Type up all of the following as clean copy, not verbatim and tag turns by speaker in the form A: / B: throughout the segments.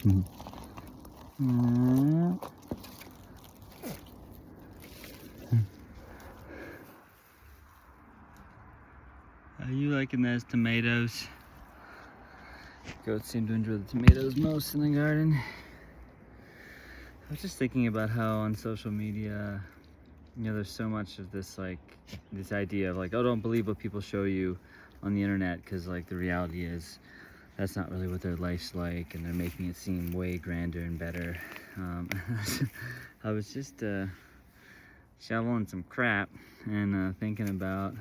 A: Are you liking those tomatoes? Goats seem to enjoy the tomatoes most in the garden. I was just thinking about how on social media, you know, there's so much of this, like, this idea of like, oh, don't believe what people show you on the internet, because like the reality is that's not really what their life's like, and they're making it seem way grander and better. I was just shoveling some crap and thinking about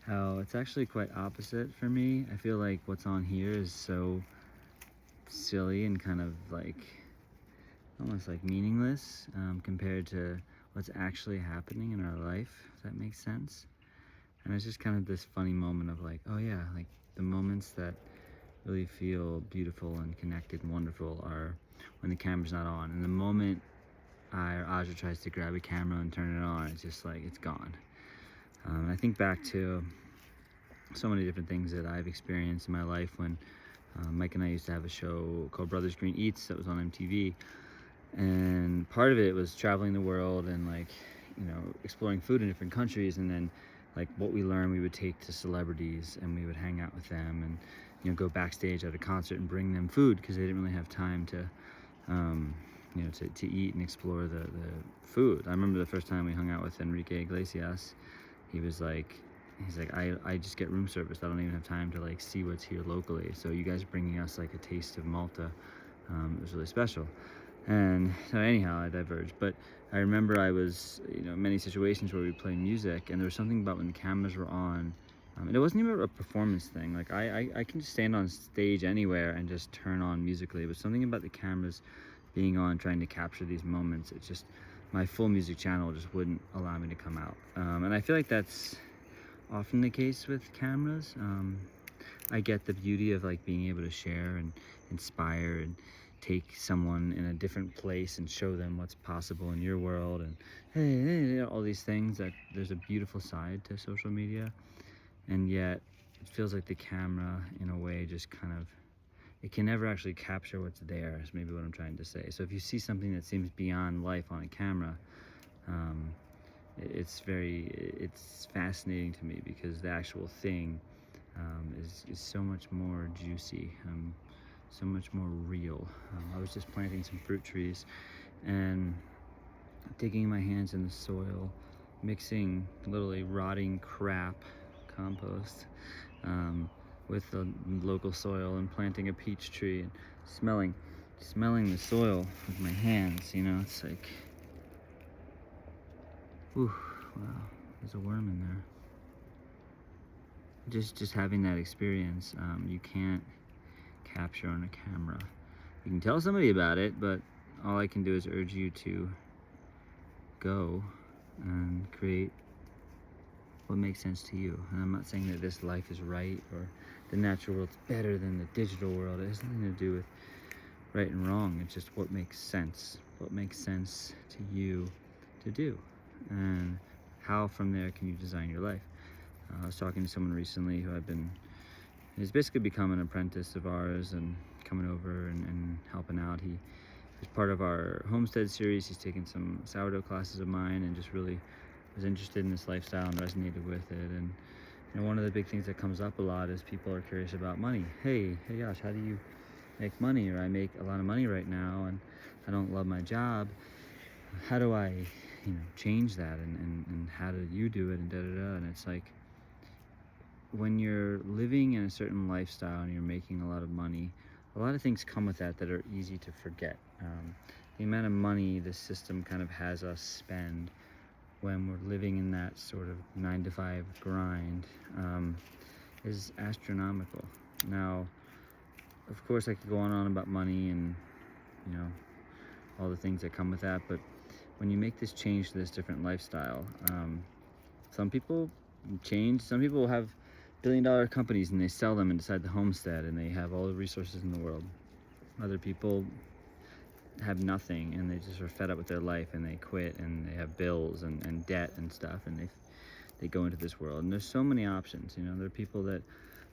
A: how it's actually quite opposite for me. I feel like what's on here is so silly and kind of like almost like meaningless compared to what's actually happening in our life, if that makes sense. And it's just kind of this funny moment of like, oh yeah, like the moments that really feel beautiful and connected and wonderful are when the camera's not on. And the moment I or Aja tries to grab a camera and turn it on, it's just like, it's gone. I think back to so many different things that I've experienced in my life when Mike and I used to have a show called Brothers Green Eats that was on MTV. And part of it was traveling the world and like, you know, exploring food in different countries, and then like what we learned we would take to celebrities and we would hang out with them and, you know, go backstage at a concert and bring them food because they didn't really have time to you know, to eat and explore the food. I remember the first time we hung out with Enrique Iglesias, he's like, I just get room service. I don't even have time to like see what's here locally. So you guys bringing us like a taste of Malta, it was really special. And so anyhow, I diverged. But I remember I was, you know, many situations where we play music, and there was something about when the cameras were on, and it wasn't even a performance thing. Like I can just stand on stage anywhere and just turn on musically. But something about the cameras being on, trying to capture these moments, it's just, my full music channel just wouldn't allow me to come out. And I feel like that's often the case with cameras. I get the beauty of like being able to share and inspire and take someone in a different place and show them what's possible in your world, and hey, all these things. That there's a beautiful side to social media, and yet it feels like the camera in a way just kind of, it can never actually capture what's there, is maybe what I'm trying to say. So if you see something that seems beyond life on a camera, it's fascinating to me, because the actual thing is so much more juicy, so much more real. I was just planting some fruit trees and digging my hands in the soil, mixing literally rotting crap, compost, with the local soil, and planting a peach tree and smelling the soil with my hands. You know, it's like, ooh, wow, there's a worm in there. Just having that experience, you can't capture on a camera. You can tell somebody about it, but all I can do is urge you to go and create what makes sense to you. And I'm not saying that this life is right or the natural world's better than the digital world. It has nothing to do with right and wrong. It's just what makes sense. What makes sense to you to do, and how from there can you design your life. I was talking to someone recently who he's basically become an apprentice of ours and coming over and helping out. He was part of our homestead series. He's taken some sourdough classes of mine and just really was interested in this lifestyle and resonated with it. And you know, one of the big things that comes up a lot is people are curious about money. Hey Josh, how do you make money? Or I make a lot of money right now and I don't love my job. How do I, you know, change that? And how do you do it? And And it's like, when you're living in a certain lifestyle and you're making a lot of money, a lot of things come with that are easy to forget. The amount of money the system kind of has us spend when we're living in that sort of 9-to-5 grind is astronomical. Now, of course, I could go on about money and, you know, all the things that come with that, but when you make this change to this different lifestyle, some people change. Some people have billion-dollar companies and they sell them and decide to homestead and they have all the resources in the world. Other people have nothing and they just are fed up with their life and they quit, and they have bills and debt and stuff, and they go into this world. And there's so many options. You know, there are people that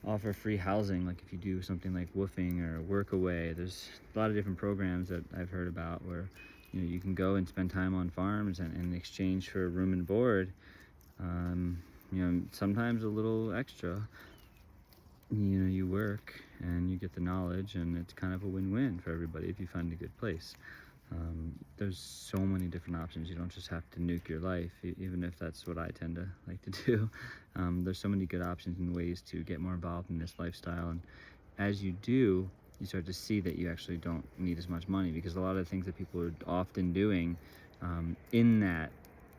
A: offer free housing, like if you do something like woofing or work away. There's a lot of different programs that I've heard about where you can go and spend time on farms, and in exchange for room and board, sometimes a little extra, you work and you get the knowledge, and it's kind of a win-win for everybody if you find a good place. There's so many different options. You don't just have to nuke your life, even if that's what I tend to like to do. There's so many good options and ways to get more involved in this lifestyle, and as you do, you start to see that you actually don't need as much money, because a lot of the things that people are often doing in that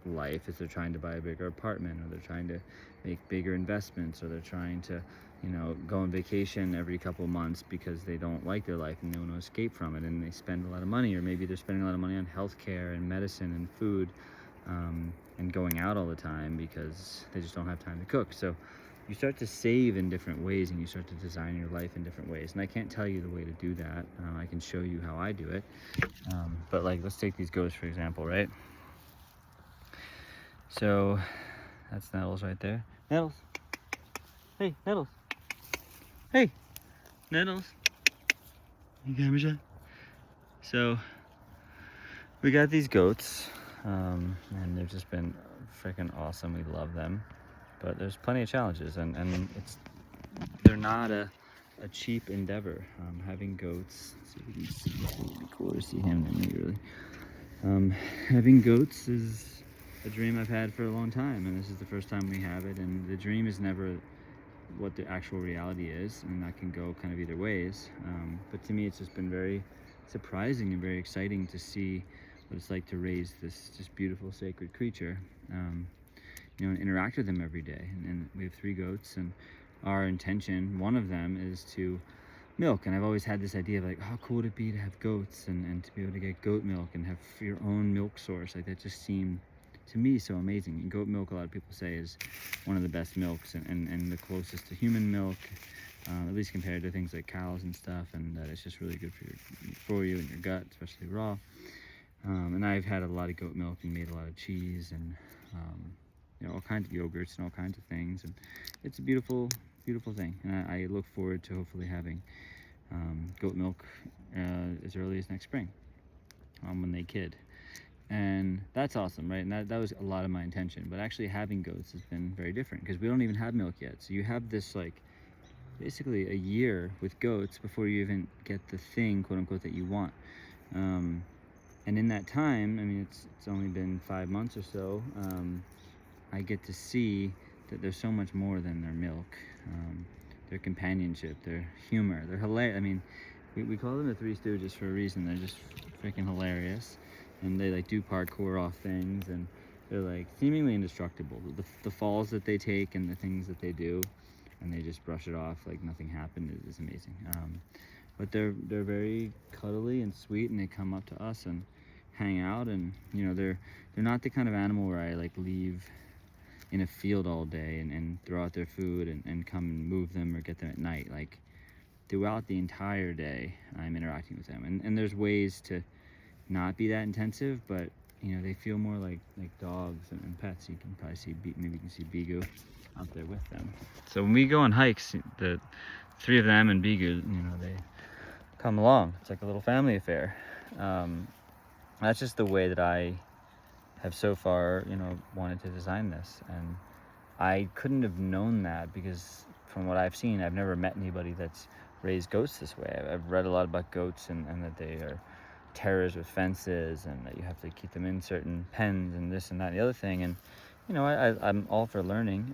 A: life is they're trying to buy a bigger apartment, or they're trying to make bigger investments, or they're trying to go on vacation every couple months because they don't like their life and they want to escape from it, and they spend a lot of money, or maybe they're spending a lot of money on healthcare and medicine and food, and going out all the time because they just don't have time to cook. So you start to save in different ways, and you start to design your life in different ways. And I can't tell you the way to do that. I can show you how I do it. But like, let's take these goats for example, right? So that's Nettles right there. Nettles. Hey, Nettles. Hey, Nettles. You camera shy? So we got these goats, and they've just been freaking awesome. We love them, but there's plenty of challenges, and they're not a cheap endeavor. Having goats, let's see if we can see, it would be cooler to see him than me, really. Having goats is a dream I've had for a long time, and this is the first time we have it, and the dream is never what the actual reality is, and that can go kind of either ways. But to me, it's just been very surprising and very exciting to see what it's like to raise this just beautiful sacred creature, and interact with them every day. And we have 3 goats, and our intention, one of them, is to milk. And I've always had this idea of like, how cool would it be to have goats and to be able to get goat milk and have your own milk source. Like, that just seemed to me so amazing. And goat milk, a lot of people say, is one of the best milks, and the closest to human milk, at least compared to things like cows and stuff, and that it's just really good for you and your gut, especially raw. And I've had a lot of goat milk and made a lot of cheese and all kinds of yogurts and all kinds of things, and it's a beautiful thing. And I look forward to hopefully having goat milk as early as next spring, when they kid. And that's awesome, right? And that was a lot of my intention. But actually having goats has been very different, because we don't even have milk yet. So you have this, like, basically a year with goats before you even get the thing, quote unquote, that you want. And in that time, I mean, it's only been 5 months or so, I get to see that there's so much more than their milk, their companionship, their humor, their hilarious. I mean, we call them the 3 Stooges for a reason. They're just freaking hilarious. And they like do parkour off things, and they're like seemingly indestructible. The falls that they take and the things that they do, and they just brush it off like nothing happened, is amazing. But they're very cuddly and sweet, and they come up to us and hang out, and they're not the kind of animal where I like leave in a field all day and throw out their food and come and move them or get them at night. Like, throughout the entire day, I'm interacting with them, and there's ways to not be that intensive, but they feel more like dogs and pets. You can probably see, maybe you can see Bigu out there with them. So when we go on hikes, the 3 of them and Bigu, they come along. It's like a little family affair. That's just the way that I have so far, wanted to design this. And I couldn't have known that, because from what I've seen, I've never met anybody that's raised goats this way. I've read a lot about goats, and that they are terrors with fences, and that you have to keep them in certain pens and this and that and the other thing. And I'm all for learning,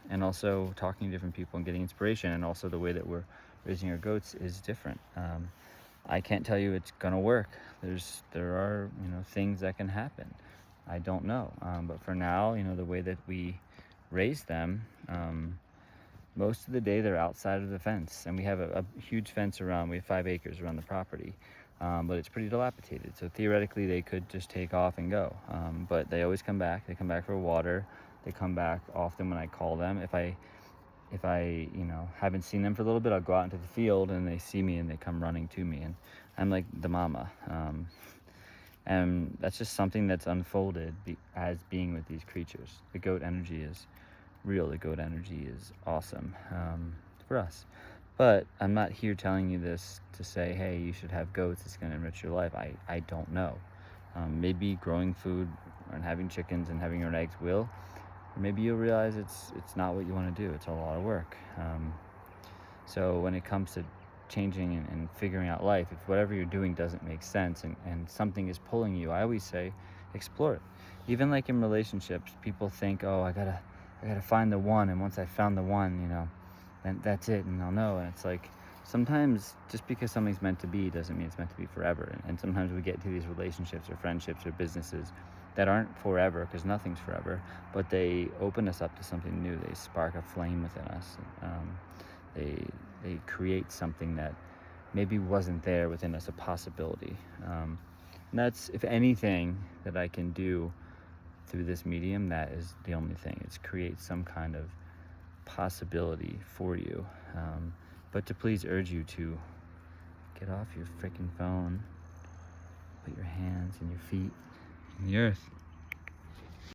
A: and also talking to different people and getting inspiration. And also the way that we're raising our goats is different. I can't tell you it's gonna work. There are things that can happen. I don't know, but for now, the way that we raise them, most of the day they're outside of the fence, and we have a huge fence around. We have 5 acres around the property. But it's pretty dilapidated, so theoretically they could just take off and go. But they always come back. They come back for water. They come back often when I call them. If I haven't seen them for a little bit, I'll go out into the field, and they see me and they come running to me, and I'm like the mama. And that's just something that's unfolded as being with these creatures. The goat energy is real. The goat energy is awesome. for us. But I'm not here telling you this to say, hey, you should have goats, it's going to enrich your life. I don't know. Maybe growing food and having chickens and having your own eggs will. Or maybe you'll realize it's not what you want to do. It's a lot of work. So when it comes to changing and figuring out life, if whatever you're doing doesn't make sense and something is pulling you, I always say explore it. Even like in relationships, people think, oh, I gotta find the one, and once I found the one, then that's it, and I'll know. And it's like, sometimes just because something's meant to be doesn't mean it's meant to be forever. And sometimes we get to these relationships or friendships or businesses that aren't forever, because nothing's forever, but they open us up to something new. They spark a flame within us. They create something that maybe wasn't there within us, a possibility. And that's, if anything, that I can do through this medium, that is the only thing. It's create some kind of possibility for you. But to please urge you to get off your freaking phone, put your hands and your feet in the earth.